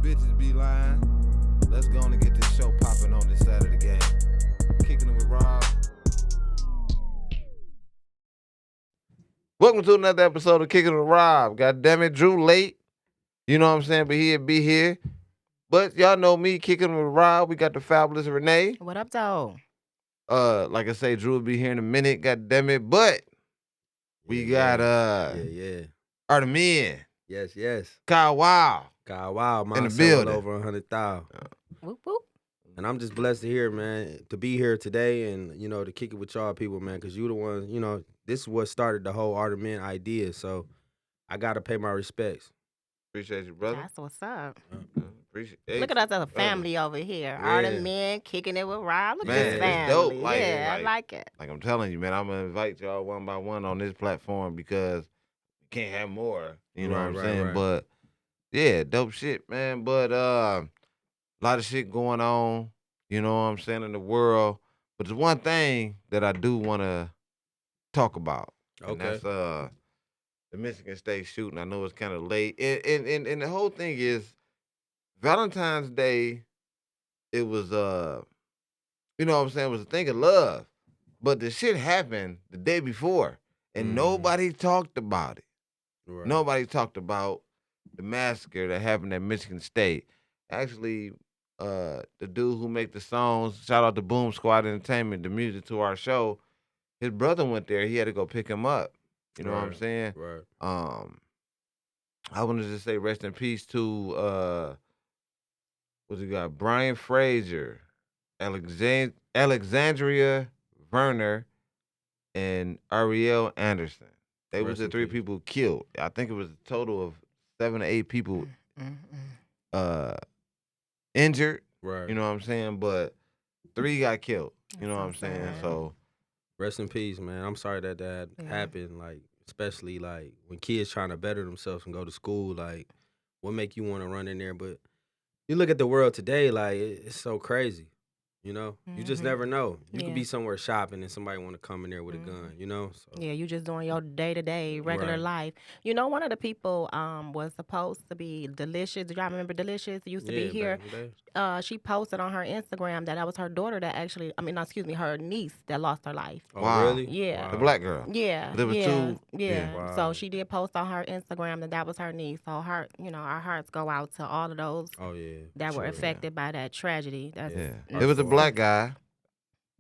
bitches be lying. Let's go on and get this show popping on this side of the game. Kicking it with Rob. Welcome to another episode of Kicking it with Rob. God damn it, Drew late. You know what I'm saying? But he'll be here. But y'all know me, Kicking it with Rob. We got the fabulous Renee. What up, though? Like I say, Drew will be here in a minute. God damn it. But we got Are the Men. Yes. Kyle Wild. My in the son building. well over 100,000. Whoop, whoop. And I'm just blessed to hear, man, to be here today and, to kick it with y'all people, man, because you the ones, this is what started the whole Art of Men idea. So I got to pay my respects. Appreciate you, brother. That's what's up. Appreciate Look at us as a family over here. Yeah. All the men kicking it with Rob. Look Man, at this it's family. dope. Like, I like it. Like I'm telling you, man, I'm going to invite y'all one by one on this platform because we can't have more. You know what I'm saying? Right. But, yeah, dope shit, man. But a lot of shit going on, you know what I'm saying, in the world. But there's one thing that I do want to talk about. And Okay. that's the Michigan State shooting. I know it's kind of late. And the whole thing is Valentine's Day, it was, you know what I'm saying, it was a thing of love. But the shit happened the day before, and nobody talked about it. Right. Nobody talked about the massacre that happened at Michigan State. Actually, the dude who make the songs, shout out to Boom Squad Entertainment, the music to our show, his brother went there. He had to go pick him up. You know what I'm saying? Right. I wanted to say rest in peace to what's he got? Brian Fraser, Alexandria Werner, and Ariel Anderson. They was Rest the in three peace. people killed. I think it was a total of 7 to 8 people injured. Right. You know what I'm saying? But 3 got killed. You know what I'm so saying? sad. So Rest in peace, man. I'm sorry that happened. Like, especially like when kids trying to better themselves and go to school. Like, what make you want to run in there? But you look at the world today, like it's so crazy. You just never know. You could be somewhere shopping and somebody want to come in there with a gun. So. Yeah, you just doing your day-to-day regular Right. life. One of the people was supposed to be Delicious. Do y'all remember Delicious? It used to be here. back in the day. She posted on her Instagram that was her daughter that actually, her niece that lost her life. Oh, Wow. really? Yeah. Wow. the black girl. Yeah, There was yeah, two- yeah. yeah. Wow. So she did post on her Instagram that was her niece. So our hearts go out to all of those Oh, yeah. that were Sure. affected by that tragedy. That's Yeah. Yeah. It was a Wow. black guy.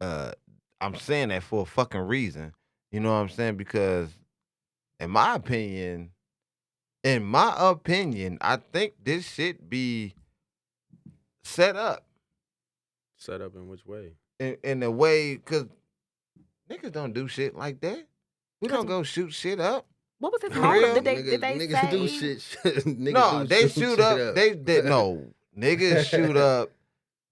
I'm saying that for a fucking reason. You know what I'm saying? Because in my opinion, I think this shit be set up Set up in which way? in a way, because niggas don't do shit like that. We don't 'Cause- go shoot shit up. What was his For motive? real? Did they niggas say? do shit. Niggas No, do they shoot shoot shit up. They did no. Niggas shoot up.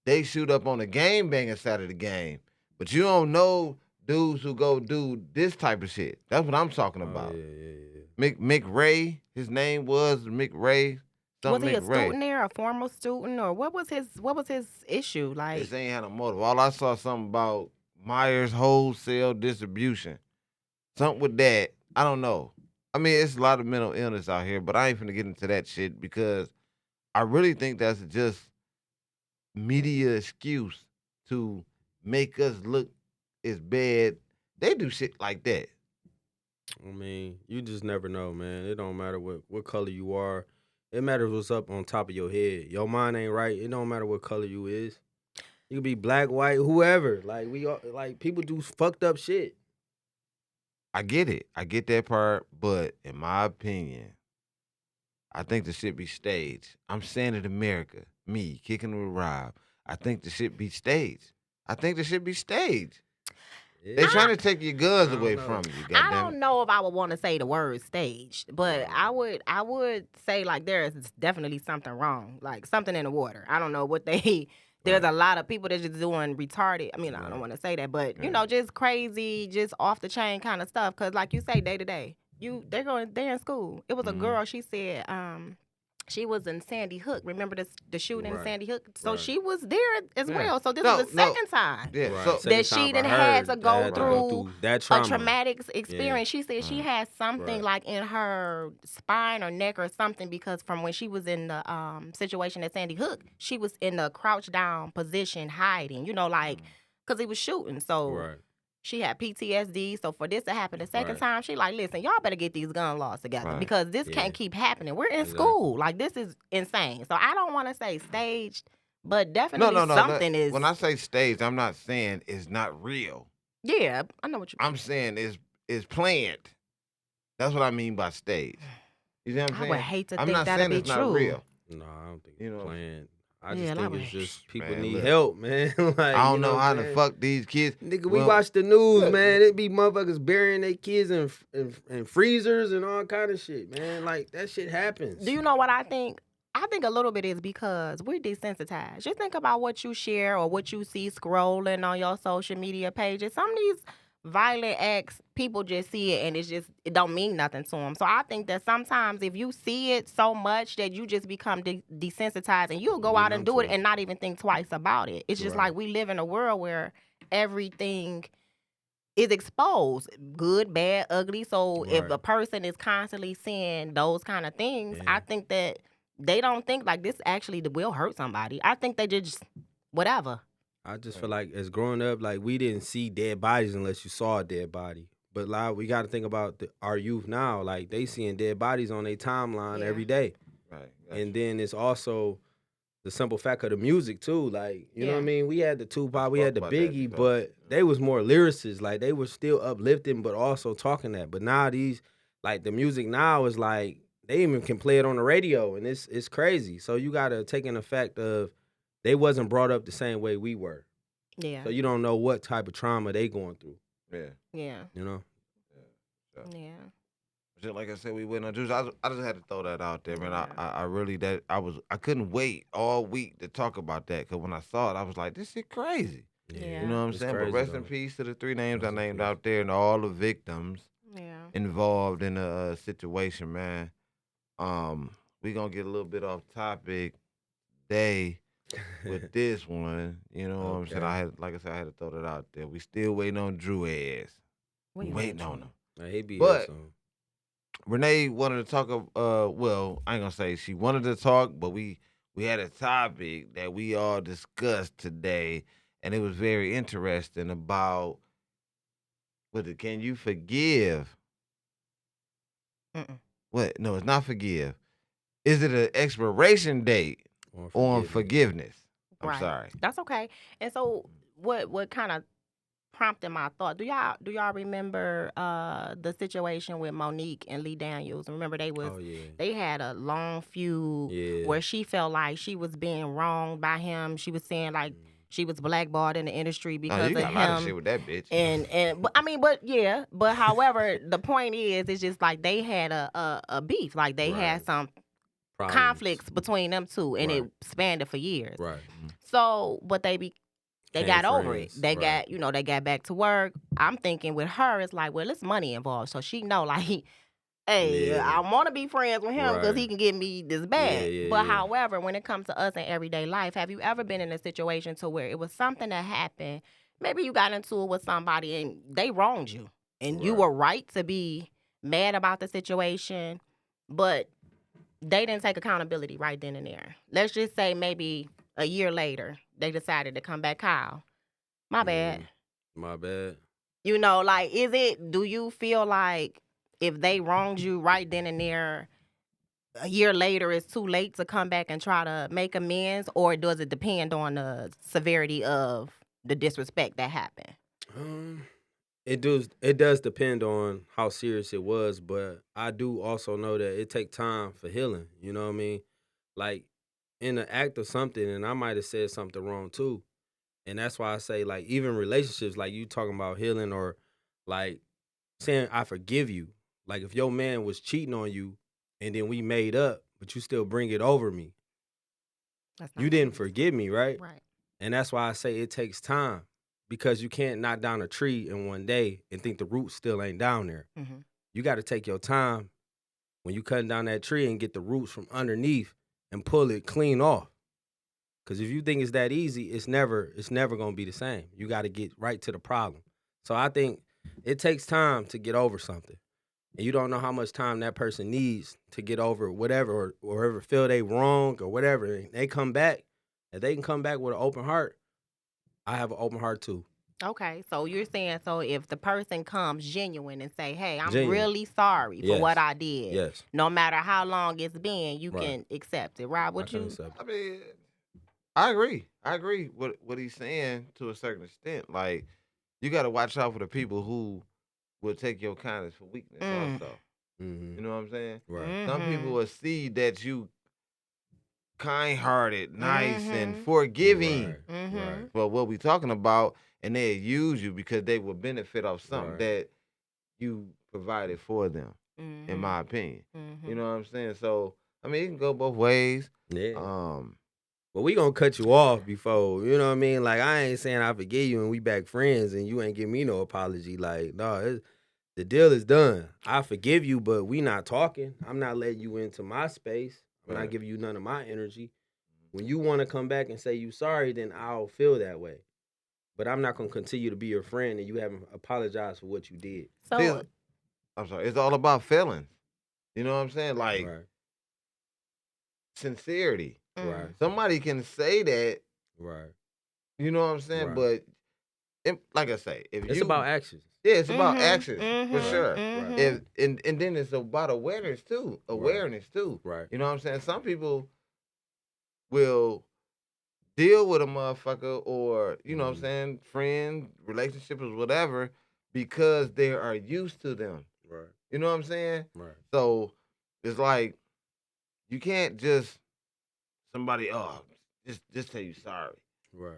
They shoot up on the game banging side of the game. But you don't know dudes who go do this type of shit. That's what I'm talking about. Oh, yeah. Mick Ray, his name was Mick Ray. Was he a Mick Ray. student there, a former student, or what was his issue? Like, This ain't had a motive. All I saw something about Myers wholesale distribution. Something with that. I don't know. I mean, it's a lot of mental illness out here, but I ain't finna get into that shit because I really think that's just media excuse to make us look as bad. They do shit like that. I mean, you just never know, man. It don't matter what color you are. It matters what's up on top of your head. Your mind ain't right. It don't matter what color you is. You could be black, white, whoever. Like we all, like people do fucked up shit. I get it. I get that part, but in my opinion, I think the shit be staged. I'm saying it, America. Me, kicking it with Rob. I think the shit be staged. They Yeah. trying to take your guns I don't away know. from you. I Goddamn don't it. know if I would want to say the word staged, but I would say like there is definitely something wrong, like something in the water. I don't know what they. There's Right. a lot of people that's just doing retarded. I mean, I don't Right. want to say that, but Yeah. just crazy, just off the chain kind of stuff. Cause like you say, day to day, they're in school. It was a Mhm. girl. She said, she was in Sandy Hook. Remember the shooting in Right. Sandy Hook? So Right. she was there as Yeah. well. So this No, is the no. second time Yeah. Right. So Second that she time done I had heard to go had to through that a trauma. traumatic experience. She said she Right. had something Right. like in her spine or neck or something because from when she was in the situation at Sandy Hook, she was in a crouch down position hiding, like because he was shooting. So Right. she had PTSD. So for this to happen the second Right. time, she like, listen, y'all better get these gun laws together Right. because this Yeah. can't keep happening. We're in Exactly. school. Like, this is insane. So I don't want to say staged, but no, definitely no, no. something is. When I say staged, I'm not saying it's not real. Yeah, I know what you mean. I'm saying it's planned. That's what I mean by stage. You see what I'm I saying? would hate to I'm think not that'd saying be it's true. not real. No, I don't think You it's know. planned. I Yeah, just I think would- it's just people Man, need look. help, man. Like, I don't you know what how I'm to saying? fuck these kids. Nigga, we Well, watch the news, look, man. It be motherfuckers burying their kids in freezers and all kind of shit, man. Like, that shit happens. Do you know what I think? I think a little bit is because we're desensitized. Just think about what you share or what you see scrolling on your social media pages. Some of these violent acts, people just see it and it don't mean nothing to them. So I think that sometimes if you see it so much that you just become desensitized and you'll go Get out and numb do to it it. and not even think twice about it. It's just Right. like we live in a world where everything is exposed, good, bad, ugly. So if Right. a person is constantly seeing those kind of things, I Yeah. think that they don't think like this actually will hurt somebody. I think they just whatever. I just feel like as growing up, like we didn't see dead bodies unless you saw a dead body. But like we got to think about our youth now. Like they seeing dead bodies on their timeline Yeah. every day. right. And then it's also the simple fact of the music too. Like you know what I Yeah. mean. We had the Tupac, we spoke had the about that Biggie, before. but they was more lyricists. Like they were still uplifting, but also talking that. But now these, like the music now is like they even can play it on the radio, and it's crazy. So you got to take in the fact of they wasn't brought up the same way we were. Yeah. So you don't know what type of trauma they going through. Yeah. Yeah. You know. Yeah. Just like I said, we went on juice. I just had to throw that out there, man. Yeah. I really I couldn't wait all week to talk about that because when I saw it, I was like, this shit crazy. Yeah. You know what I'm It's saying? crazy, But rest in though. peace to the 3 names Rest I in named peace. out there and all the victims Yeah. involved in the situation, man. We gonna get a little bit off topic today with this one. You know what I'm saying? Okay. Like I said, I had to throw that out there. We still waiting on Drew ass. What We you waiting mean, on Drew? him. Like, he be But- here soon. Renee wanted to talk. Well, I ain't gonna say she wanted to talk, but we had a topic that we all discussed today, and it was very interesting about can you forgive? Mm-mm. What? No, it's not forgive. Is it an expiration date on forgiveness? I'm Right. sorry. That's okay. And so what kind of prompted my thought? Do y'all remember the situation with Monique and Lee Daniels? Remember Oh yeah. they had a long feud Yeah. where she felt like she was being wronged by him. She was saying like she was blackballed in the industry Oh, because you of got a lot of him. shit with that bitch. And but however, the point is, it's just like they had a beef, like they had Right. some Problems. conflicts between them two, and Right. it spanned for years. Right. So, but they Became got over it. friends, They right. got they got back to work. I'm thinking with her, it's like, well, it's money involved, so she know like. Hey, Yeah. I want to be friends with him because he Right. can get me this bag. Yeah, But yeah. however, when it comes to us in everyday life, have you ever been in a situation to where it was something that happened? Maybe you got into it with somebody and they wronged you, and you Right. were right to be mad about the situation, but they didn't take accountability right then and there. Let's just say maybe a year later, they decided to come back, Kyle. My bad. My bad. Like, do you feel like if they wronged you right then and there, a year later it's too late to come back and try to make amends, or does it depend on the severity of the disrespect that happened? It does depend on how serious it was, but I do also know that it take time for healing. You know what I mean? Like in the act of something, and I might have said something wrong too. And that's why I say, like, even relationships, like you talking about healing or like saying I forgive you. Like if your man was cheating on you and then we made up, but you still bring it over me. That's not You what it didn't is. forgive me, right? Right. And that's why I say it takes time because you can't knock down a tree in one day and think the roots still ain't down there. Mm-hmm. You got to take your time when you cutting down that tree and get the roots from underneath and pull it clean off. Because if you think it's that easy, it's never gonna be the same. You got to get right to the problem. So I think it takes time to get over something, and you don't know how much time that person needs to get over whatever, or ever feel they wrong or whatever. And they come back, if they can come back with an open heart, I have an open heart too. Okay, so you're saying, so if the person comes genuine and say, hey, I'm Genuine. really sorry for what Yes. I did, Yes. no matter how long it's been, you Right. can accept it, right? I What can you? accept it. I mean, I agree. I agree with what he's saying to a certain extent. Like, you got to watch out for the people who will take your kindness for weakness also. Mhm. You know what I'm saying? Right. Some people will see that you kind-hearted, nice, and Mhm. forgiving. Right. Mhm. Right. But what we talking about, and they use you because they will benefit off something Right. that you provided for them, in my opinion. Mhm. You know what I'm saying? So, I mean, it can go both ways. Yeah. But we gonna cut you off before, you know what I mean? Like, I ain't saying I forgive you and we back friends and you ain't give me no apology. Like, no, the deal is done. I forgive you, but we not talking. I'm not letting you into my space. I'm Right. not giving you none of my energy. When you want to come back and say you sorry, then I'll feel that way. But I'm not gonna continue to be your friend and you haven't apologized for what you did. So, I'm sorry. It's all about feelings. You know what I'm saying? Like, Right. sincerity. Right. Somebody can say that, Right. you know what I'm saying? Right. But like I say, if It's you about actions. yeah, it's about Mhm, actions for mhm, sure. mhm. If and then it's about awareness too. Awareness too. Right. You know what I'm saying? Some people will deal with a motherfucker or, you know what I'm saying, friend, relationships or whatever, because they are used to them. Right. You know what I'm saying? Right. So it's like you can't just somebody, just say you sorry. Right.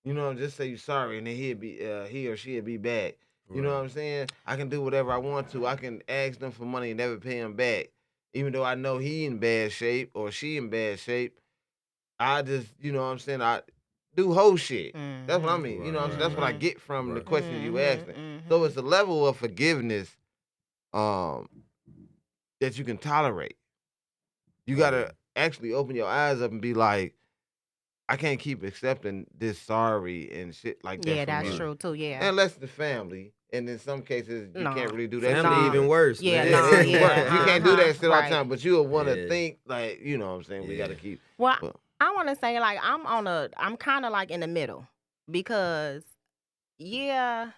You know, just say you sorry, and then he or she'll be back. You know Right. what I'm saying? I can do whatever I want to. I can ask them for money and never pay him back, even though I know he in bad shape or she in bad shape. I just, you know what I'm saying? I do whole shit. That's what I mean. You know what I'm saying? That's what I get from the question you asked me. So it's a level of forgiveness um that you can tolerate. You gotta actually open your eyes up and be like, I can't keep accepting this sorry and shit like that Yeah, from that's you. true too. Yeah. Unless the family. And in some cases, you No. can't really do that. Family shit even either. worse, Yeah, man. Yeah, no, it even yeah, worse. You can't do that shit all the right. time, but you'll want to Yeah. think like, you know what I'm saying? We got to Yeah. keep. Well, But, I want to say like I'm kind of like in the middle because yeah,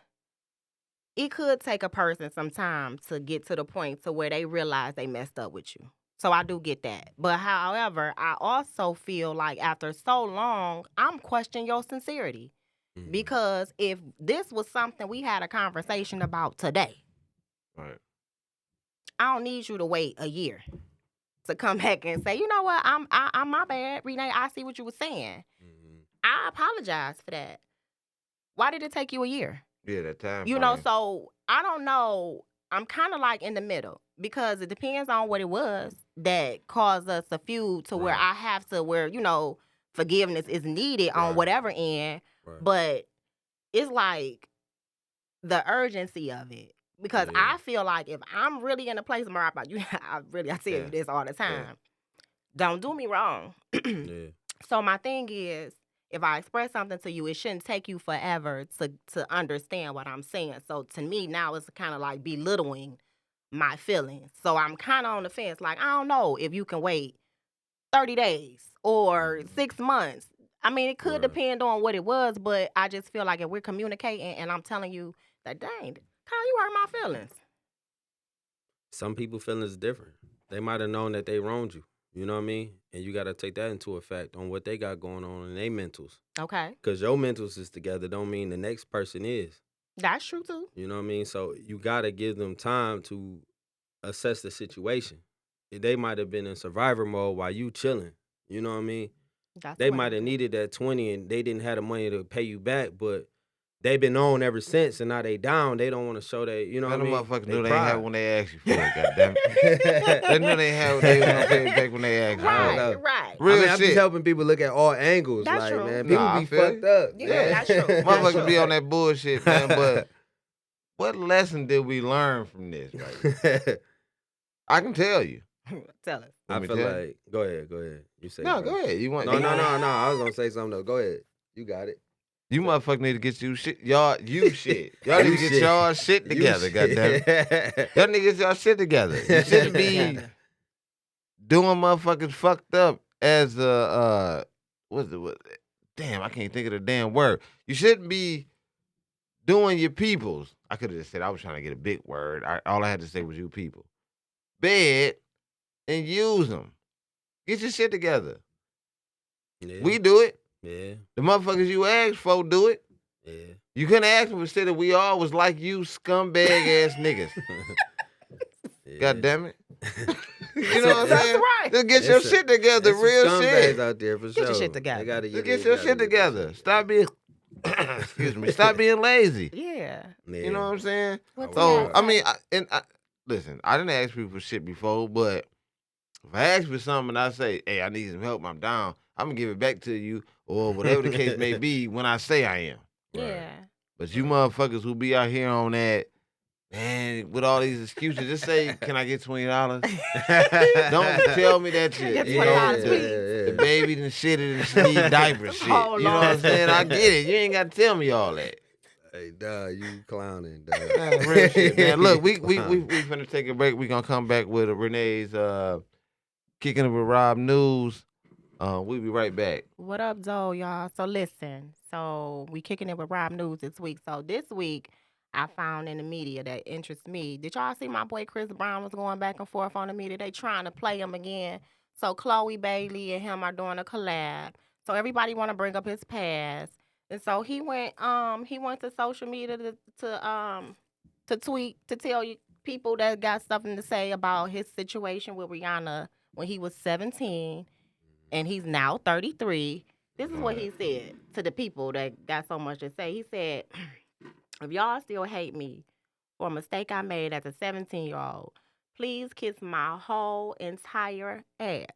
it could take a person some time to get to the point to where they realize they messed up with you. So I do get that. But however, I also feel like after so long, I'm questioning your sincerity. Mhm. Because if this was something we had a conversation about today, right. I don't need you to wait a year to come back and say, you know what, I'm my bad, Renee. I see what you were saying. Mhm. I apologize for that. Why did it take you a year? Yeah, that time You know, frame. so I don't know. I'm kind of like in the middle because it depends on what it was that caused us a feud to where Right. I have to, where, you know, forgiveness is needed on Right. whatever end. Right. But it's like the urgency of it. Because Yeah. I feel like if I'm really in a place where I tell you Yeah. this all the time. Don't do me wrong. Yeah. So my thing is, if I express something to you, it shouldn't take you forever to understand what I'm saying. So to me now it's kind of like belittling my feelings. So I'm kind of on the fence. Like, I don't know if you can wait 30 days or 6 months. I mean, it could Right. depend on what it was, but I just feel like if we're communicating and I'm telling you that, dang, Kyle, you hurt my feelings. Some people feelings is different. They might have known that they wronged you. You know what I mean? And you got to take that into effect on what they got going on in their mentals. Okay. Because your mentals is together don't mean the next person is. That's true too. You know what I mean? So you got to give them time to assess the situation. They might have been in survivor mode while you chilling. You know what I mean? That's They the way might I have do it. needed that 20 and they didn't have the money to pay you back, but they've been on ever since and now they down. They don't want to show that, you know Let what I them mean? motherfuckers They know they ain't have pride. when they ask you for it, goddamn. They know they have they was gonna pay it back when they asked you for I don't it. know. Right, right. Real I mean, I'm shit. just helping people look at all angles. That's like, true. man, Nah, people I be feel fucked you. up. Yeah, man. that's true. That's Motherfuckers true. be on that bullshit, man. But what lesson did we learn from this right here? I can tell you. Tell us. I Want me feel to tell you? like go ahead. You say No, it, bro. go ahead. You want No. I was gonna say something though. Go ahead. You got it. You motherfuckers need to get you shit. Y'all shit. Y'all need You to get shit. y'all shit You together, goddamn. shit. Y'all need to get y'all shit together. You shouldn't be Together. doing motherfuckers fucked up as a what damn, I can't think of the damn word. You shouldn't be doing your peoples. I could have just said I was trying to get a big word. All I had to say was you people. Bed and use them. Get your shit together. Yeah. We do it. Yeah. The motherfuckers you asked for do it. Yeah. You couldn't ask me for shit that we all was like you scumbag ass niggas. Yeah. God damn it. You know That's what I'm That's saying? right. Just get your It's a- shit together, There's some real scumbags shit. out there for Get sure. your shit together. They gotta Just get, get they your gotta shit get their together. Stop being excuse me. Stop being lazy. Yeah. Yeah. You know what I'm saying? What's So that? I mean, listen. I didn't ask people for shit before, but if I ask for something and I say, "Hey, I need some help. I'm down," I'm gonna give it back to you, or whatever the case may be when I say I am. Yeah. But you motherfuckers who be out here on that, man, with all these excuses, just say, "Can I get $20?" Don't tell me that Can I shit. get You $20, know, please? the baby done shitted and she need diapers shit. Oh, You know what I'm Lord. saying? I get it. You ain't got to tell me all that. Hey, dog, you clowning, dog. Man, real shit, man. Look, we Clowning. finna take a break. We gonna come back with Renee's Kicking It with Rob news. We'll be right back. What up, Zoe, y'all? So listen, so we kicking it with Rob News this week. So this week, I found in the media that interests me. Did y'all see my boy Chris Brown was going back and forth on the media? They trying to play him again. So Chloe Bailey and him are doing a collab. So everybody want to bring up his past, and so he went to social media to tweet to tell you people that got something to say about his situation with Rihanna when he was 17 and he's now 33. This is what he said to the people that got so much to say. He said, if y'all still hate me for a mistake I made as a 17-year-old, please kiss my whole entire ass.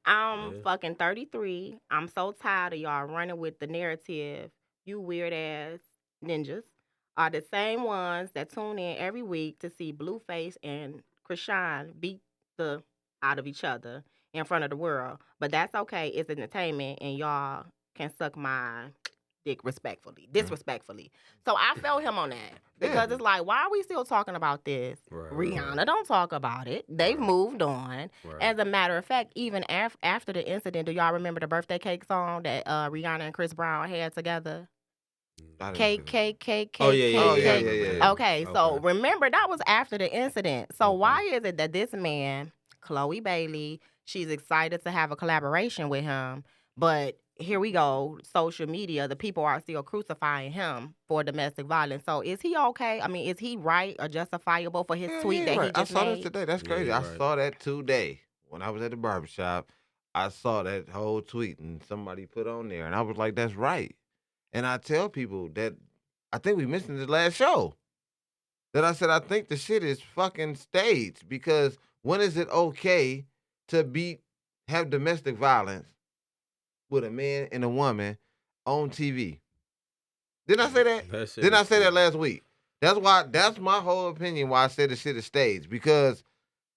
I'm fucking 33. I'm so tired of y'all running with the narrative. You weird ass ninjas are the same ones that tune in every week to see Blueface and Krishan beat the out of each other in front of the world. But that's okay. It's entertainment, and y'all can suck my dick disrespectfully. So I felt him on that because it's like, why are we still talking about this? Right, Rihanna don't talk about it. They've moved on. Right. As a matter of fact, even after the incident, do y'all remember the birthday cake song that Rihanna and Chris Brown had together? Cake. Oh, yeah. Okay, so remember that was after the incident. So why is it that this man, Chloe Bailey, she's excited to have a collaboration with him, but here we go, social media, the people are still crucifying him for domestic violence. So is he okay? I mean, is he right or justifiable for his tweet that he just I saw made? this today. That's crazy. Yeah, I right. saw that today when I was at the barbershop. I saw that whole tweet and somebody put on there, and I was like, "That's right." And I tell people that I think we mentioned this last show that I said I think the shit is fucking staged because when is it okay to have domestic violence with a man and a woman on TV? Didn't I say that? Didn't I say that last week? That's my whole opinion why I said the shit is staged because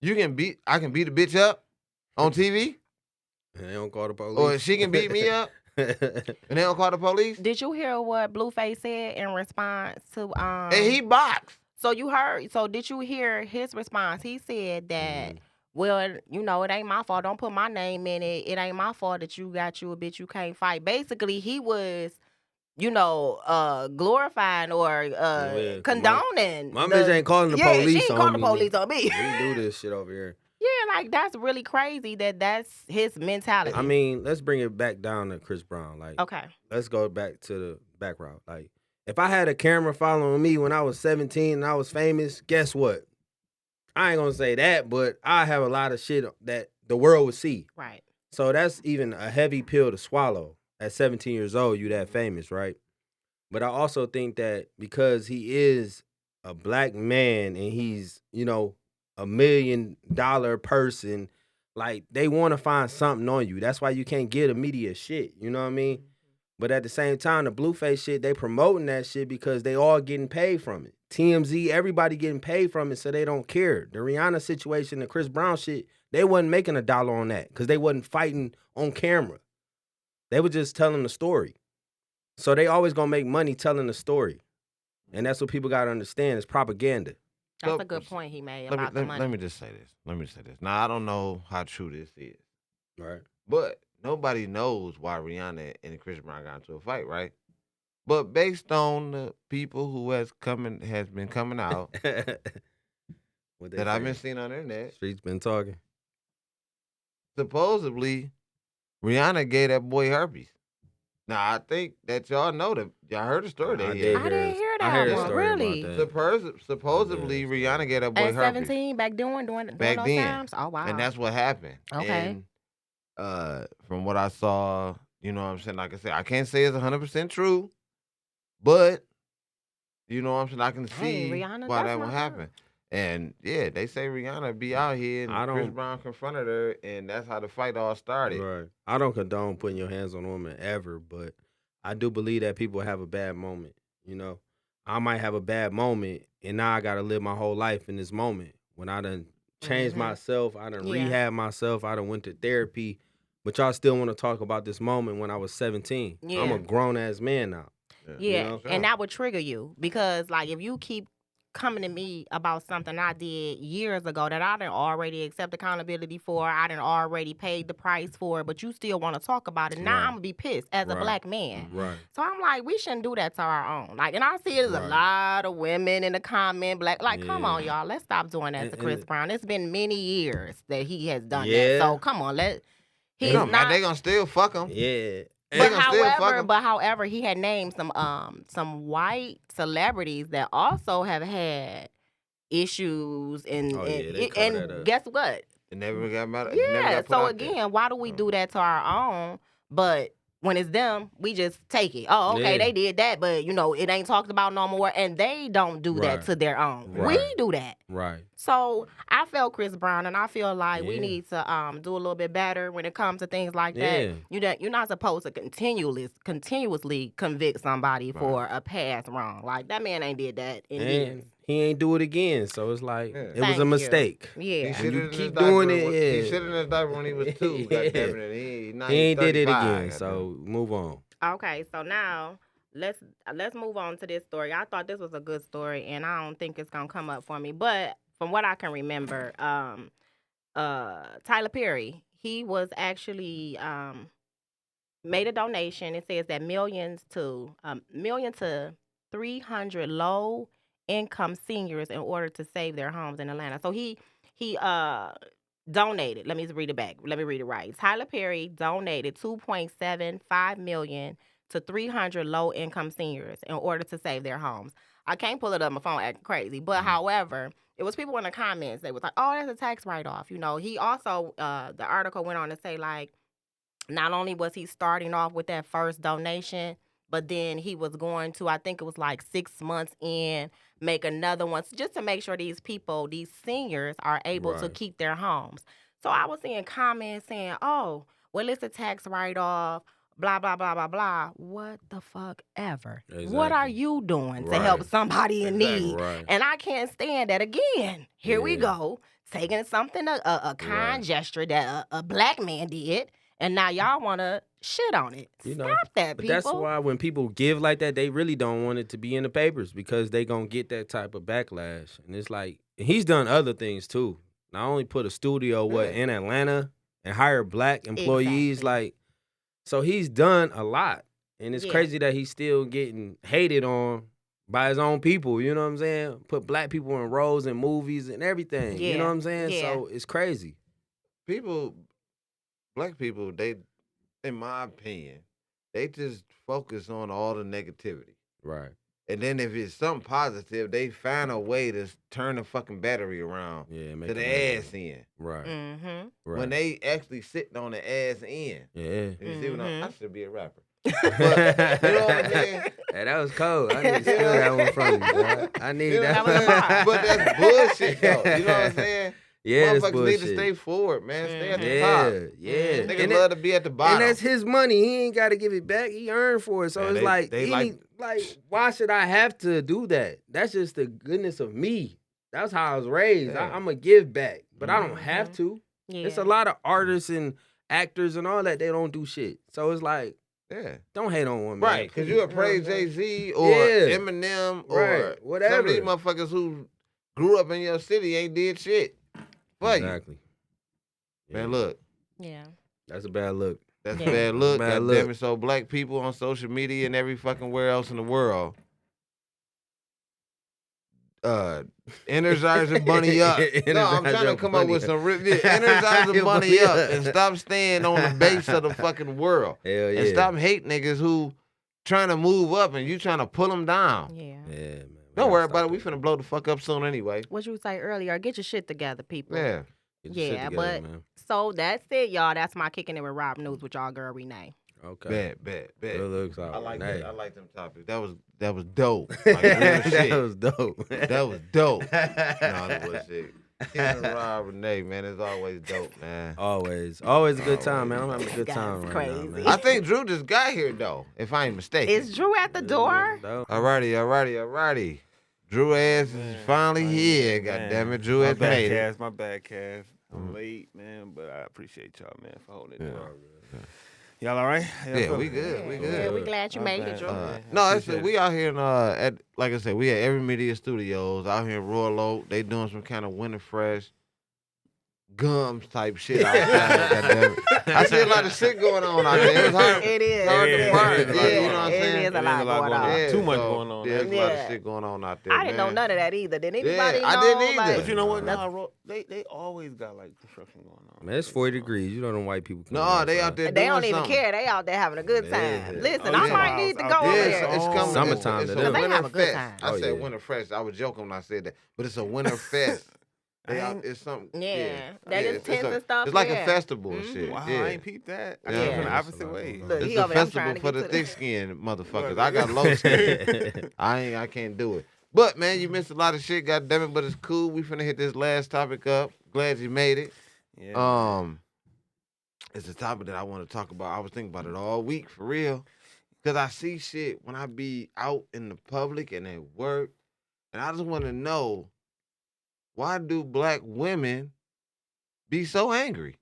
I can beat a bitch up on TV And they don't call the police. or she can beat me up and they don't call the police. Did you hear what Blueface said in response to And he boxed. So you heard, so did you hear his response? He said that, well, you know, it ain't my fault. Don't put my name in it. It ain't my fault that you got you a bitch you can't fight. Basically, he was, you know, glorifying or condoning. My bitch ain't calling the police she ain't on calling me. the police on me. We do this shit over here. Yeah, like that's really crazy that's his mentality. I mean, let's bring it back down to Chris Brown. Like, okay, let's go back to the background. Like, if I had a camera following me when I was 17 and I was famous, guess what? I ain't gonna say that, but I have a lot of shit that the world would see. Right. So that's even a heavy pill to swallow. At 17 years old, you that famous, right? But I also think that because he is a black man and he's, you know, $1 million person, like they want to find something on you. That's why you can't get immediate shit. You know what I mean? But at the same time, the Blueface shit, they promoting that shit because they all getting paid from it. TMZ, everybody getting paid from it, so they don't care. The Rihanna situation, the Chris Brown shit, they wasn't making $1 on that because they wasn't fighting on camera. They were just telling the story. So they always gonna make money telling the story. And that's what people gotta understand. It's propaganda. That's a good point he made about the money. Let me just say this. Now, I don't know how true this is. Right. But nobody knows why Rihanna and Chris Brown got into a fight, right? But based on the people who has been coming out that I've been seeing on the internet, Streets been talking. supposedly Rihanna gave that boy herpes. Now I think that y'all know that y'all heard the story. I didn't hear that one. Really? Supposedly Rihanna gave that boy at herpes. 17 back doing those then. times. Oh wow! And that's what happened. Okay. And from what I saw, you know what I'm saying. Like I said, I can't say it's 100% true, but you know what I'm saying. I can see Rihanna, why that's that my would girl. happen. And yeah, they say Rihanna be out here, and Chris Brown confronted her, and that's how the fight all started. Right. I don't condone putting your hands on a woman ever, but I do believe that people have a bad moment. You know, I might have a bad moment, and now I got to live my whole life in this moment. When I done changed myself, I done rehab myself, I done went to therapy, but y'all still want to talk about this moment when I was 17. Yeah. I'm a grown ass man now. Yeah, you know? and that would trigger you because, like, if you keep coming to me about something I did years ago that I didn't already accept accountability for, I didn't already paid the price for, but you still want to talk about it. Now I'm gonna be pissed as a black man. Right. So I'm like, we shouldn't do that to our own. Like, and I see there's a lot of women in the comment, come on, y'all, let's stop doing that to Chris Brown. It's been many years that he has done that. So come on, they gonna still fuck him. Yeah. But however, he had named some white celebrities that also have had issues and guess what? It never got matter. Yeah. So again, why do we do that to our own? But when it's them, we just take it. Oh, okay, they did that, but you know, it ain't talked about no more. And they don't do that to their own. We do that. Right. So I felt Chris Brown, and I feel like we need to do a little bit better when it comes to things like that. You're not supposed to continuously convict somebody for a past wrong. Like, that man ain't did that in years. He ain't do it again, so it's like it was a mistake. Yeah, he keep doing it. He shit in his diaper when he was 2. Goddamn it, he ain't did it again. So move on. Okay, so now let's move on to this story. I thought this was a good story, and I don't think it's gonna come up for me, but from what I can remember, Tyler Perry, he was actually made a donation. It says that million to 300 low income seniors in order to save their homes in Atlanta. So he donated. Let me read it back. Let me read it right. Tyler Perry donated $2.75 million to 300 low income seniors in order to save their homes. I can't pull it up on my phone acting crazy, but however, it was people in the comments. They was like, "Oh, that's a tax write-off." You know, he also the article went on to say, like, not only was he starting off with that first donation, but then he was going to, I think it was like 6 months in, make another one just to make sure these people, these seniors, are able to keep their homes. So I was seeing comments saying, "Oh, well, it's a tax write-off, blah, blah, blah, blah, blah." What the fuck ever? Exactly. What are you doing to help somebody in need? Right. And I can't stand that again. Here we go, taking something, a kind gesture that a black man did, and now y'all want to shit on it. Stop that, people. But that's why when people give like that, they really don't want it to be in the papers because they gonna get that type of backlash. And it's like, he's done other things too. Not only put a studio in Atlanta and hire black employees, like, so he's done a lot. And it's crazy that he's still getting hated on by his own people, you know what I'm saying? Put black people in roles in movies and everything, you know what I'm saying? Yeah. So it's crazy. Black people, they, in my opinion, they just focus on all the negativity. Right. And then if it's something positive, they find a way to turn the fucking battery around to the ass end. Right. Mm-hmm. Right. When they actually sitting on the ass end. Yeah. You see what I should be a rapper. But, you know what I'm saying? Hey, that was cold. I need to steal that one from you, bro. I need that. But that's bullshit, though. You know what I'm saying? Yeah, it's Motherfuckers need to bullshit. stay forward, man. Stay at the Yeah, top. yeah. Niggas And love to be at the bottom. And that's his money. He ain't got to give it back. He earned for it. So Man, it's like, they like, why should I have to do that? That's just the goodness of me. That's how I was raised. Yeah. I'm going to give back, but I don't have to. Yeah. It's a lot of artists and actors and all that. They don't do shit. So it's like, don't hate on one man. Right, because you praise Jay-Z or Yeah. Eminem or Right, whatever. some of these motherfuckers who grew up in your city ain't did shit. Fuck you. Exactly. Man, look. Yeah. That's a bad look. That's Yeah. a bad look. Bad God look. damn it. So black people on social media and every fucking where else in the world, energize and bunny up. No, I'm Energize trying to your come up bunny with up. some energize and Your bunny bunny up up. and stop staying on the base of the fucking world. Hell yeah. And stop hating niggas who trying to move up and you trying to pull them down. Yeah. Yeah, man. Don't worry about it. We finna blow the fuck up soon anyway. What you say earlier, get your shit together, people. Yeah. Get your shit Yeah, together, but man. so that's it, y'all. That's my kicking it with Rob News with y'all girl Renee. Okay. Bet. Good looks out. I like Hey. that. I like them topics. That was dope. Like real shit. That was dope. That was dope. No, that was shit. Ken and Rob Renee, man, it's always dope, man. Always a good time, man. I'm having a good This time guy's right now, crazy. man. I think Drew just got here though, if I ain't mistaken. Is Drew at the door? Alrighty. Drew ass is finally here. God damn it, Drew has made it. My bad, Cass. I'm late, man, but I appreciate y'all, man, for holding it down. Y'all all right? Yeah, we good. We Yeah, good. we glad you made it, Drew. No, we out here in at like I said, we at Every Media Studios out here in Royal Oak. They doing some kind of winter fresh gums type shit outside. Goddamn it. I see a lot of shit going on out there. It's hard. It is. hard to Yeah, mark. it is. Yeah, you know what I'm It saying? is a lot going on. Yeah, Too much going on. Yeah, there's a lot of Yeah. shit going on out there. I didn't know man. none of that either. Did anybody know? I didn't either. Like, But you know what? that's- Nah, they always got like construction going on. Man, it's 40 degrees. You know them white people. coming No, they outside. out there They doing don't even something. care. They out there having a good time. Yeah. Listen, Oh, I yeah. might need to go Yeah, over Yeah, there. it's coming. Summertime It's to a them. They winter have a good fest. time. I Oh, said yeah. winter fest. I was joking when I said that, but it's a winter fest. It's something. Yeah. That is it's tents a- and stuff, It's like yeah. a festival and Mhm. shit. Wow, Yeah. I ain't peeped that. I Yeah. came from the Yeah. opposite way. Look, It's he a over there, I'm festival trying to for get the to the- thick skinned motherfuckers. Look. I got low skin. I can't do it. But man, you missed a lot of shit, goddamn it. But it's cool. We finna hit this last topic up. Glad you made it. Yeah. It's a topic that I want to talk about. I was thinking about it all week for real. Cause I see shit when I be out in the public and at work, and I just want to know, why do black women be so angry?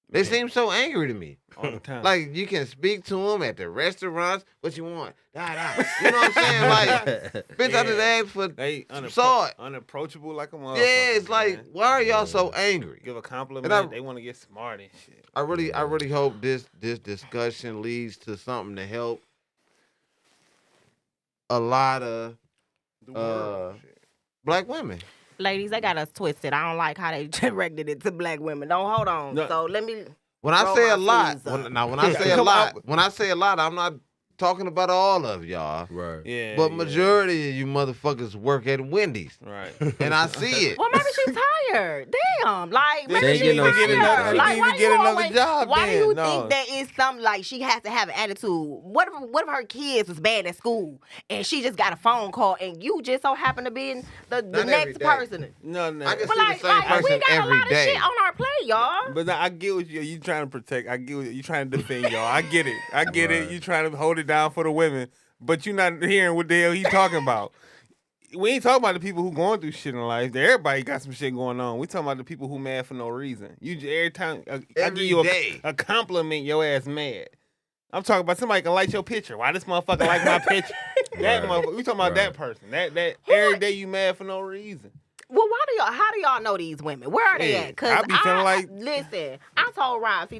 They Man. seem so angry to me. all the time. Like you can speak to them at the restaurants. What you want? Da, da. You know what I'm saying? Like, bitch, I just Yeah. asked for they saw it. unapproachable like a motherfucker. Yeah, it's like, man. why are y'all so angry? Give a compliment. And I- They want to get smart and shit. I really hope this discussion leads to something to help a lot of The world. Shit. black women. Ladies, they got us twisted. I don't like how they directed it to black women. Don't hold on. No. So let me. When I Roll say my a lot, sleeves up. when I say a Come lot, on. when I say a lot, I'm not talking about all of y'all. Right. Yeah. But yeah. majority of you motherfuckers work at Wendy's. Right. And I see it. Well, maybe she's tired. Damn. Like, She maybe ain't she's getting no tired. sleep, right? Like, She why need to get you another always- job Why do then. you No. think that is something like she has to have an attitude? What if her kids was bad at school and she just got a phone call and you just so happen to be the Not every next day. person? No, no. I can But see the like, same we person got a every lot of day. shit on our plate, y'all. But now, I get what you trying to protect. I get what you trying to defend y'all. I get it. I get Right. it. You trying to hold it down for the women, but you're not hearing what the hell he talking about. We ain't talking about the people who going through shit in life. Everybody got some shit going on. We talking about the people who mad for no reason. Every time I give Every you day. a compliment, your ass mad. I'm talking about somebody can like your picture. Why this motherfucker like my picture? That Right. motherfucker. We talking about that Right. person. That every day you mad for no reason. Well, how do y'all know these women? Where are they Yeah, at? Cause I be feeling like- listen, I told Rob,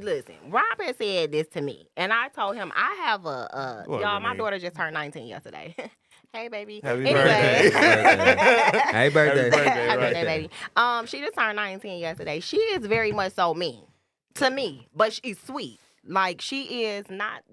Rob had said this to me, and I told him I have What, y'all, my Renee? daughter just turned 19 yesterday. Hey, baby. Happy Anyway. birthday. Hey, birthday. Happy birthday, Happy right. birthday, baby. She just turned 19 yesterday. She is very much so mean to me, but she's sweet. Like she is not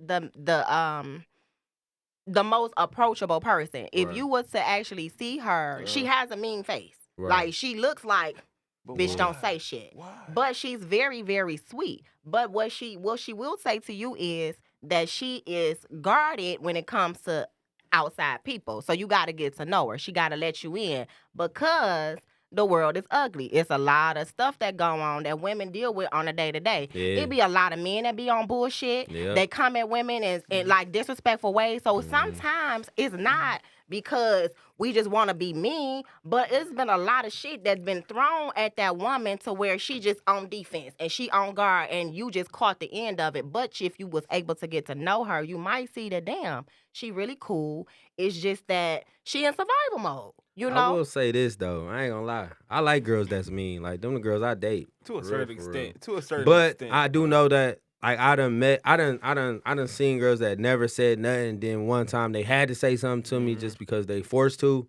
the most approachable person. If Right. you was to actually see her, she has a mean face. Right. Like she looks like But bitch why? don't say shit. Why? But she's very, very sweet. But what she will say to you is that she is guarded when it comes to outside people. So you got to get to know her. She got to let you in because the world is ugly. It's a lot of stuff that go on that women deal with on a day-to-day. Yeah. It be a lot of men that be on bullshit. Yep. They come at women in like disrespectful ways. So sometimes it's not because we just want to be mean, but it's been a lot of shit that's been thrown at that woman to where she just on defense and she on guard and you just caught the end of it. But if you was able to get to know her, you might see that, damn, she really cool. It's just that she in survival mode, you I know? will say this though, I ain't gonna lie. I like girls that's mean. Like them the girls I date. To a For certain real, for real. extent. To a certain But extent. I do know that like I done seen girls that never said nothing. Then one time they had to say something to me just because they forced to.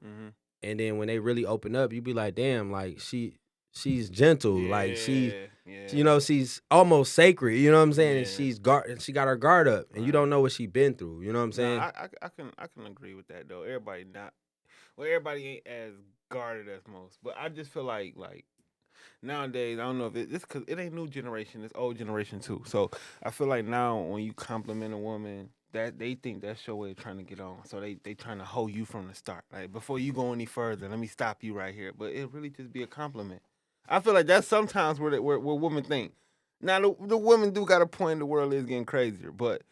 And then when they really open up, you be like, damn, like she's gentle. Like she's almost sacred. You know what I'm saying? Yeah. And she got her guard up. And you don't know what she been through. You know what I'm saying? Nah, I can agree with that though. Everybody ain't as guarded as most. But I just feel like nowadays, I don't know if it's because it ain't new generation, it's old generation too. So I feel like now when you compliment a woman, that they think that's your way of trying to get on. So they trying to hold you from the start. Like before you go any further, let me stop you right here. But it really just be a compliment. I feel like that's sometimes where women think. Now the women do got a point. The world is getting crazier, but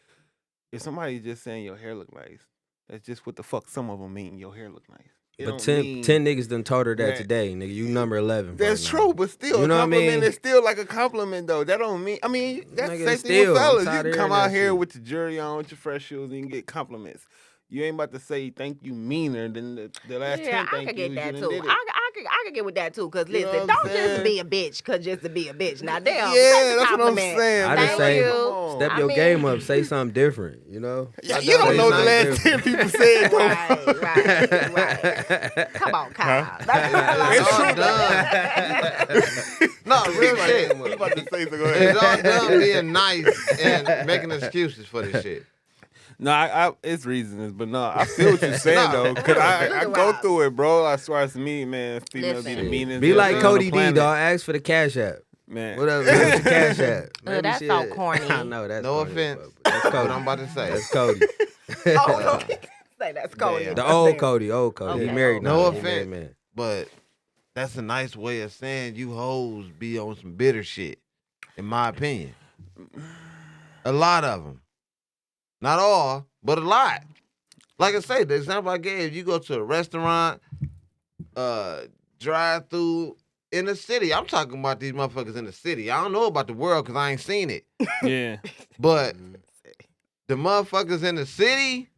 if somebody's just saying your hair look nice, that's just what the fuck some of them mean. Your hair look nice. It But don't 10 mean- niggas done told her that that- today, nigga. You number 11. That's right now. true, but still, You know a what I compliment mean? is still like a compliment, though. That don't mean. I mean, that's the Nigga, same thing still, with I'm fellas. You tired can of come hearing out that here shit. with your jewelry on, with your fresh shoes, and you get compliments. You ain't about to say thank you meaner than the last 10 I thank could yous. get that You too. done did it. I could get with that too. Cause You know listen, what I'm don't just saying? be a bitch, cause just to be a bitch. Now damn, Yeah, take the that's what I'm compliment. saying. I Thank just say, you. step I your mean- game up. Say something different, you know? Yeah, I you don't thought know it the was last 10 people said though. right. Come on, Kyle. It's true. No, real shit. You about to say so? Go It's all ahead. done being nice and making excuses for this shit. No, I it's reasons, but no, I feel what you're saying No. though, cause I Look go around. through it, bro. I swear it's me, man. Females be the Listen. meanest. Be like on Cody the D, planet. dog. Ask for the cash app. Man. Whatever. What's your cash app? Maybe that's so shit. corny. I know that's No corny, offense. but that's What Cody. I'm about to say. That's Cody. Oh, no. Say that's Cody. Damn. The old Cody. Old Cody. He Okay. married now. No He offense. married, man. But that's a nice way of saying you hoes be on some bitter shit, in my opinion. A lot of them. Not all, but a lot. Like I say, the example I gave, you go to a restaurant, drive through in the city. I'm talking about these motherfuckers in the city. I don't know about the world because I ain't seen it. Yeah. But the motherfuckers in the city,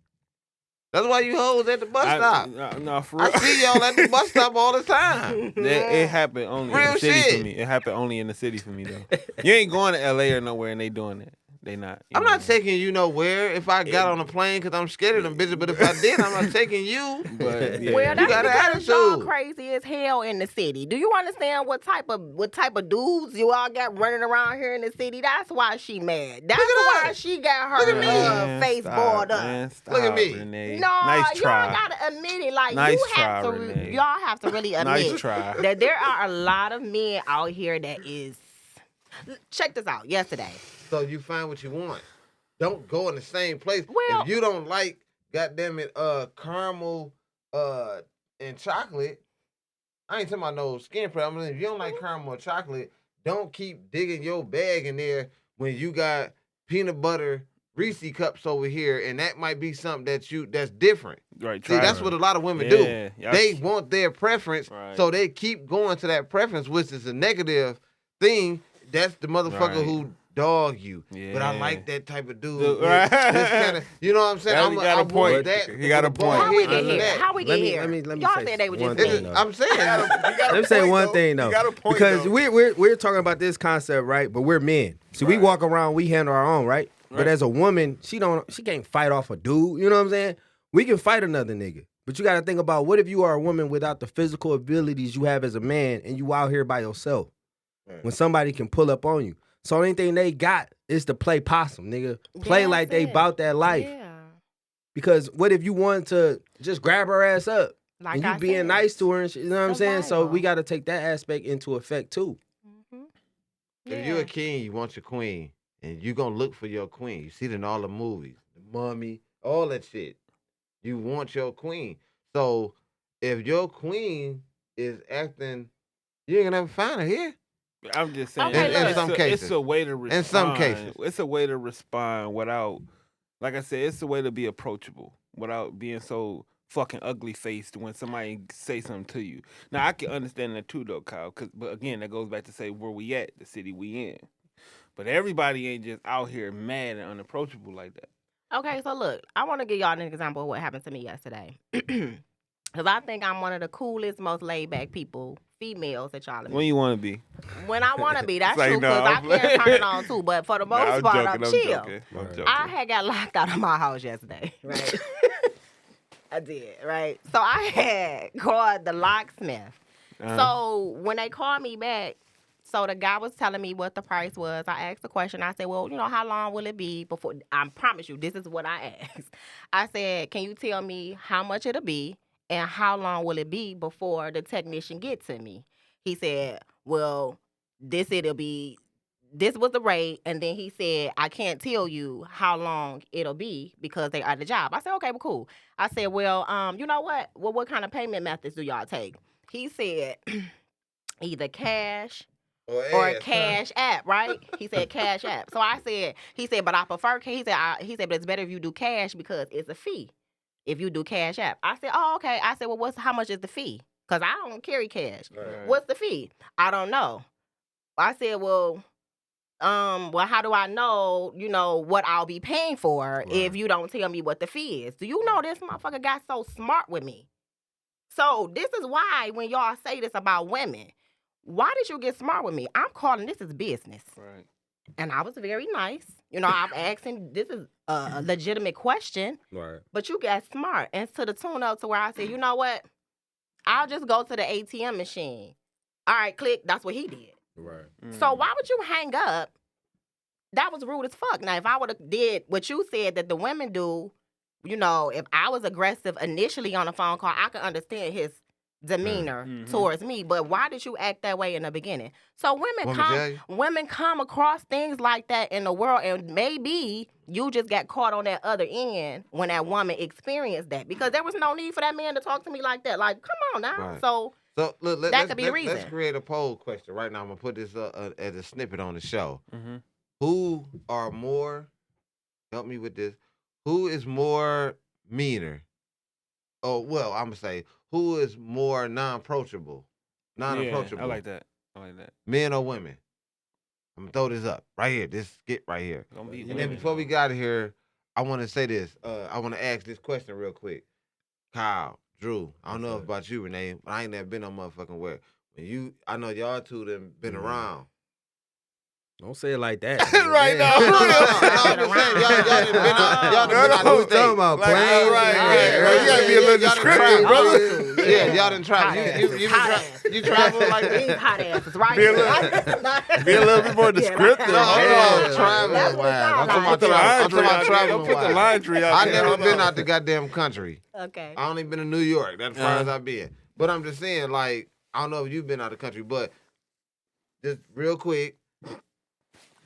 that's why you hoes at the bus stop. No, for real. I see y'all at the bus stop all the time. It happened only in Real the city shit. for me. It happened only in the city for me though. You ain't going to LA or nowhere and they doing that. They not. You I'm know. not taking you nowhere if I got on a plane because I'm scared of them bitches. But if I did, I'm not taking you. But yeah. Well, that's got an because y'all attitude. crazy as hell in the city. Do you understand what type of dudes you all got running around here in the city? That's why she mad. That's Look at why us. she got Look at her me. face bored up. Man, stop, Look at me. Renee. No, Nice try. y'all gotta admit it. Like Nice you have try, to, Renee. y'all have to really admit Nice try. that there are a lot of men out here that is. Check this out. Yesterday, So you find what you want. Don't go in the same place. Well- If you don't like, goddamn it, caramel and chocolate, I ain't talking about no skin problem. If you don't like caramel or chocolate, don't keep digging your bag in there when you got peanut butter Reese cups over here, and that might be something that's different. Right. See, Try that's it. what a lot of women Yeah, do. y'all- They want their preference, Right. so they keep going to that preference, which is a negative thing. That's the motherfucker Right. who dog you. But I Yeah. like that type of dude. The- with right. this kinda, you know what I'm saying? He got a I want point. that. He got a with bald point. how we head get and here? that. How we Let get me- here? let me Y'all say said they were one just thing, mean. though. I'm saying. Let me say one thing though, You got a point, because though. we're talking about this concept, right? But we're men, so we Right. walk around, we handle our own, right? But Right. as a woman, she can't fight off a dude. You know what I'm saying? We can fight another nigga, but you got to think about what if you are a woman without the physical abilities you have as a man, and you out here by yourself Right. when somebody can pull up on you. So the only thing they got is to play possum, nigga. Play That's like they it. bout that life. Yeah. Because what if you want to just grab her ass up Like and you I being said. nice to her, and you know what I'm saying? So Survival. we got to take that aspect into effect too. Mhm. If you're a king, you want your queen, and you gonna look for your queen. You see it in all the movies, the Mummy, all that shit. You want your queen. So if your queen is acting You ain't gonna never find her here. I'm just saying. Okay, In look. some cases. It's a way to respond. In some cases. It's a way to respond without, like I said, it's a way to be approachable without being so fucking ugly faced when somebody say something to you. Now I can understand that too, though, Kyle. But again, that goes back to say where we at, the city we in. But everybody ain't just out here mad and unapproachable like that. Okay, so look, I want to give y'all an example of what happened to me yesterday. Because I think I'm one of the coolest, most laid back people, females that y'all meet. When you want to be. When I want to be, that's It's like, true, because nah, I I'm can playing. turn it on too. But for the most part, I'm chill. I'm joking. I had got locked out of my house yesterday, right? I did, right? So I had called the locksmith. So when they called me back, so the guy was telling me what the price was. I asked the question. I said, well, how long will it be before? I promise you, this is what I asked. I said, can you tell me how much it'll be and how long will it be before the technician gets to me? He said, well, this was the rate. And then he said, I can't tell you how long it'll be because they are the job. I said, okay, well, cool. I said, well, you know what? Well, what kind of payment methods do y'all take? He said, either cash or Cash App, right? He said Cash App. So he said, but I prefer, he said, but it's better if you do cash because it's a fee if you do Cash App. I said, oh, okay. I said, well, how much is the fee? Because I don't carry cash. Right. What's the fee? I don't know. I said, well, how do I know, what I'll be paying for if you don't tell me what the fee is? Do you know this motherfucker got so smart with me? So this is why when y'all say this about women, why did you get smart with me? I'm calling this is business. Right. And I was very nice. I'm asking, this is a legitimate question. Right. But you got smart. And to the tune up to where I said, you know what? I'll just go to the ATM machine. All right, click. That's what he did. Right. So why would you hang up? That was rude as fuck. Now, if I would have did what you said that the women do, if I was aggressive initially on a phone call, I could understand his demeanor towards me. But why did you act that way in the beginning? So women come across things like that in the world, and maybe you just got caught on that other end when that woman experienced that, because there was no need for that man to talk to me like that. Like, come on now. Right. So look, that could be a reason. Let's create a poll question right now. I'm gonna put this as a snippet on the show. Mm-hmm. Who are more? Help me with this. Who is more meaner? Oh, well, I'm gonna say who is more non-approachable? Non-approachable. Yeah, I like that. Men or women? I'm gonna throw this up right here. This skit right here. And then before we got here, I want to say this. I want to ask this question real quick. Kyle, Drew, I don't know about you, Renee, but I ain't never been on motherfucking where. I know y'all two done been around. Don't say it like that. Right now. I'm just saying, y'all done been out the state. Right. You gotta be a little descriptive, brother. Yeah, y'all done traveled. You travel like these hot asses, right? Be a little bit more descriptive. I'm traveling wise. I'm talking about traveling Put the wise. laundry out I there. never been out the goddamn country. Okay. I only been to New York. That's as far as I've been. But I'm just saying, like, I don't know if you've been out the country, but just real quick,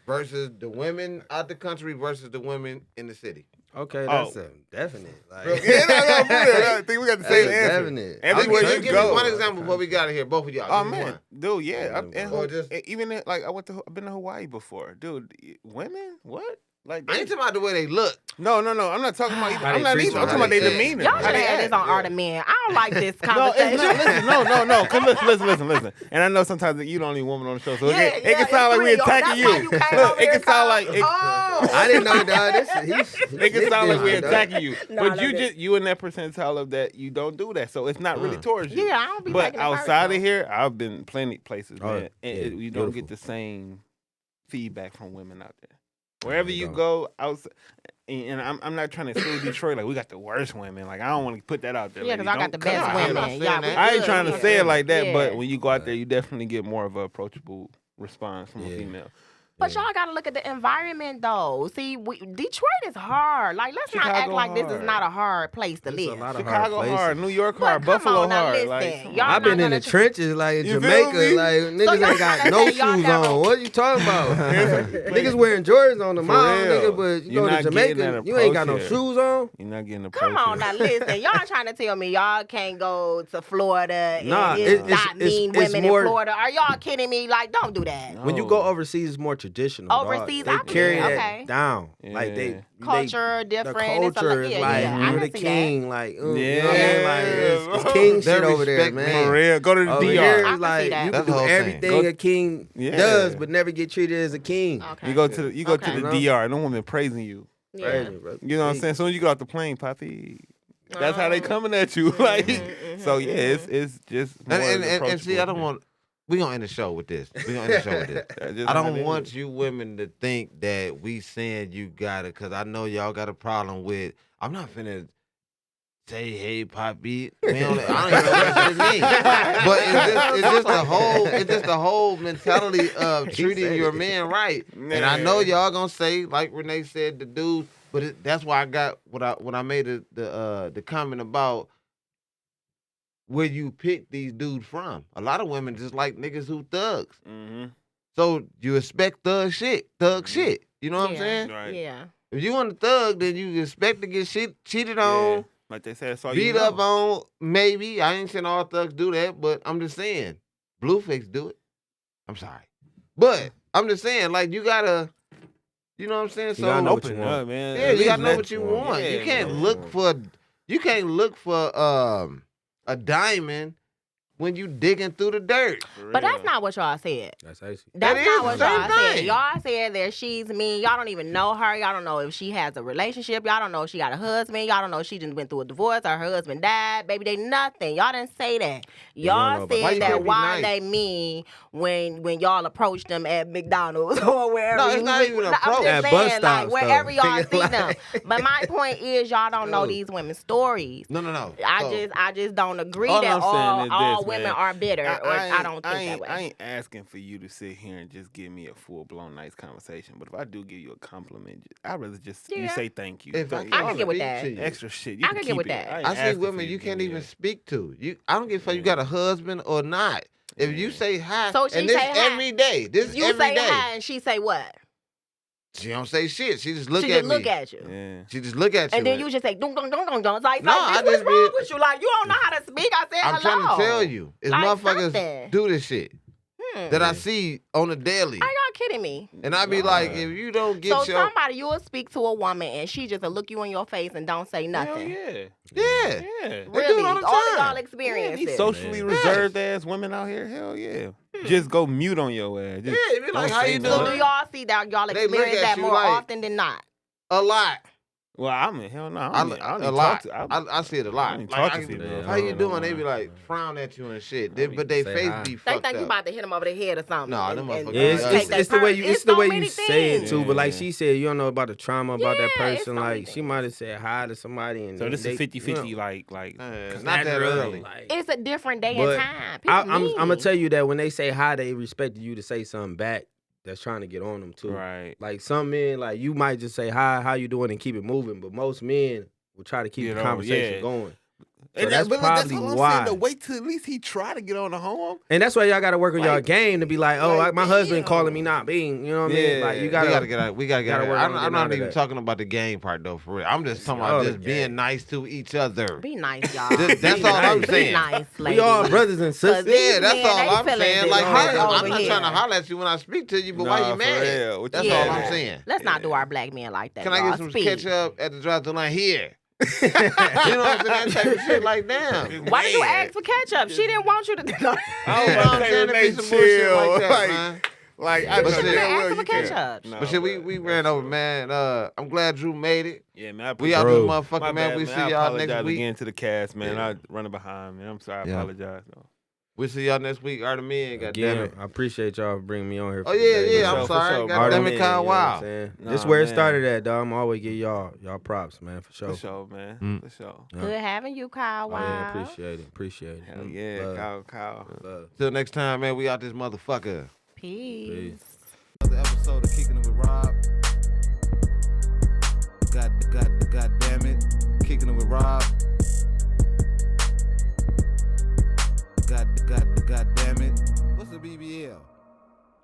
versus the women out the country versus the women in the city. Okay, that's a definite. Like, I think we got the same answer. Definite. Everywhere you give go. me one example before we got here, both of y'all. Oh Give me man, one. dude, yeah. Even like I've been to Hawaii before, dude. Women, what? Like I ain't talking about the way they look. No. I'm not talking about. How I'm they not treat even. you, I'm talking about how they their say. demeanor. Y'all How should they have act. this on Art of Men. I don't like this No, conversation. it's not. No. Cause listen. And I know sometimes you're the only woman on the show, so it can sound like we attacking you. Look, it can sound like. I didn't know that. It can sound like we're attacking you, No, but you in that percentile of that you don't do that, so it's not really towards you. Yeah, I don't be But taking it outside of personal. here, I've been plenty places, man, and you don't get beautiful. the same feedback from women out there. Wherever you go, outside, and I'm not trying to say Detroit like we got the worst women. Like I don't want to put that out there. Yeah, because ladies. I got the Don't best come out. women. saying that. I ain't trying to say it like that, Yeah. but when you go out there, you definitely get more of an approachable response from a Yeah. female. But y'all gotta look at the environment though. See, Detroit is hard. Like, let's not act Chicago like this is hard. not a hard place to It's a live. lot of Chicago hard hard, places. New York But hard, come Buffalo on now, hard. listen. Like, come Y'all on. I've been not in the gonna trenches, like in You feel Jamaica, me? like niggas y'all ain't got tryna no say y'all shoes never- on. What you talking about? Niggas wearing Jordans on the For mall, real. nigga, but you You're go to not getting Jamaica, that you ain't got no approach here. shoes on. You're not getting approached. Come on now, listen. Y'all trying to tell me y'all can't go to Florida Nah, and it's it's- not mean it's women more- in Florida? Are y'all kidding me? Like, don't do that. When you go overseas, it's more traditional. dog. Overseas, they I carry believe, that okay. down. Like Yeah. Culture the different. culture is yeah, like yeah, I you're can the see king. Like, you know what I mean? Yeah. Like it's king They shit over there, respect man. For real. Go to the Over DR. here, I it's can see like that. you That's can the do whole thing. everything Go- a king Yeah. does, but never get treated as a king. Okay. You go to the Okay. to the You know? DR. No woman praising you. Yeah. Crazy, bro. You know what I'm saying? As soon as you go off the plane, Poppy, that's how they coming at you. Like, so yeah, it's just more And see, I don't approachable. want. We gonna end the show with this. We gonna end the show with this. That's just I how don't it want is. you women to think that we saying you got it, cause I know y'all got a problem with. I'm not finna say, hey, Poppy. I don't even know what that shit mean. But it's just the whole mentality of treating your man right. And I know y'all gonna say, like Renee said, the dudes. But that's why I got when I made the comment about where you pick these dudes from. A lot of women just like niggas who thugs. Mhm. So you expect thug shit. You know what I'm saying? Right. Yeah. If you want a thug, then you expect to get shit cheated Yeah. on, Like they said, so beat you up know. on. Maybe I ain't saying all thugs do that, but I'm just saying Blueface do it. I'm sorry, but I'm just saying like you gotta, you know what I'm saying? So gotta know what you Open want. up, man. yeah, At you least gotta know let- what you want. Yeah, You can't man. look for a diamond when you digging through the dirt. For But that's real. not what y'all said. That's icy. That's That not is what the same y'all said. thing. Y'all said that she's mean. Y'all don't even know her. Y'all don't know if she has a relationship. Y'all don't know if she got a husband. Y'all don't know if she just went through a divorce or her husband died. Baby, they nothing. Y'all didn't say that. you don't know Y'all about that. Why said you that can't be why nice? they mean when y'all approached them at McDonald's or wherever. No, it's not even I'm approach. just At saying, bus like, stops, wherever though. y'all see Like- them. But my point is, y'all don't know Dude. these women's stories. No. I just don't agree All that I'm saying is all this, women man. are bitter. Or I don't think that ain't- way. I ain't asking for you to sit here and just give me a full blown nice conversation. But if I do give you a compliment, I'd rather just you Yeah. say thank you. If I Thank- I can can't get with speak that. to you, extra shit. I You can get keep with it. that. ain't I see asking for women to you give can't me even a- speak to. I don't give a fuck you got a husband or not. If you say hi, So she and this say hi. every day, this You every say day, hi and she say what? she don't say shit. She just look She at just me. look at you. Yeah. She just look at you. And then you just say, dun, dun, dun, dun, dun. It's like, No, bitch, I what's just wrong be- with you? Like, you don't know how to speak. I said I'm hello. trying to tell you, it's Like motherfuckers something. do this shit that I Yeah. see on the daily, Are y'all kidding me? and I be like, if you don't get So your somebody, you will speak to a woman and she just will look you in your face and don't say Hell nothing. yeah. yeah, Yeah. They do Really? it all the All of time. y'all Yeah, experience these it. socially Man. reserved ass women out here, hell yeah. Just go mute on your ass. Just Yeah, it be like, don't how say you So doing? nothing. do y'all see that y'all They look experience at that you more like- often than not? A lot. Well, I mean, hell no. I I don't a even lot. talk to. I see it a I lot. don't even Like, talk I- to females. Yeah, how I you don't doing? know. They be like frown at you and shit. I don't But even they say face hi. be They fucked think you up. about to hit them over the head or something. Nah, them and- motherfuckers and Yeah, Yeah, take that it's the way per- you it's the so way many you say it things. too. But like Yeah. she said, you don't know about the trauma about that Yeah, it's person. so many Like she things. might have said hi to somebody and So this they, is 50-50, you know, like It's not that naturally, early. like- It's a different day But and time. People I'm gonna mean. tell you that when they say hi, they expect you to say something back that's trying to get on them too. right. Like some men, like you might just say hi, how you doing, and keep it moving. But most men will try to keep Get the on, conversation yeah. going. So And that's but probably all I'm why. saying, to wait till at least he try to get on the home. And that's why y'all gotta work on y'all Like- game to be like, oh, like, my husband damn. calling me not being, you know what I mean? Like you We gotta, gotta get out. We gotta get gotta out. work on I'm getting not out of even that. talking about the game part though. For real, I'm just talking all about the just being game. nice to each other. Be nice, y'all. That's Be all I'm nice. Be saying. nice, we ladies. all brothers and sisters. These Yeah, that's men, all they I'm feelings saying. is Like, hurt I'm over not trying to here. holler at you when I speak to you, but why Nah, you for mad? real. What That's you all mad I'm at? saying. Let's not do our black men like that. Can I y'all. get some Speak. ketchup at the drive-thru line here? You know what I'm saying? That type of shit. Like, damn. Why did you Man. ask for ketchup? She didn't want you to. I was You know about what to I'm say, saying? It Renee, be some bullshit like chill. that, man. Like, I But know shit. damn Ask well for you ketchup. can't. Nah, But shit, we ran over, man. I'm glad Drew made it. Yeah, man. We out Bro. this My motherfucker, man. bad, We man. see I y'all apologize next week. again to the cast, man. Yeah. I running behind, man. I'm sorry. I Yeah. apologize. Though. We see y'all next week. Art of Men, goddamn Again, it. I appreciate y'all for bringing me on here. Oh for yeah, today, yeah. man. I'm For sorry. sure, bro. Goddamn Man, it, you know Kyle what I'm Wow. saying? Nah, This where it man. started at, dog. I'm always give y'all props, man, for sure. For sure, man. Mm. For sure. Yeah. Good having you, Kyle. Oh, Wow. yeah, appreciate it. Appreciate it. Hell yeah, Love. Kyle. Love. Till next time, man. We out this motherfucker. Peace. Peace. Another episode of Kicking it with Rob. God damn it. Kicking it with Rob.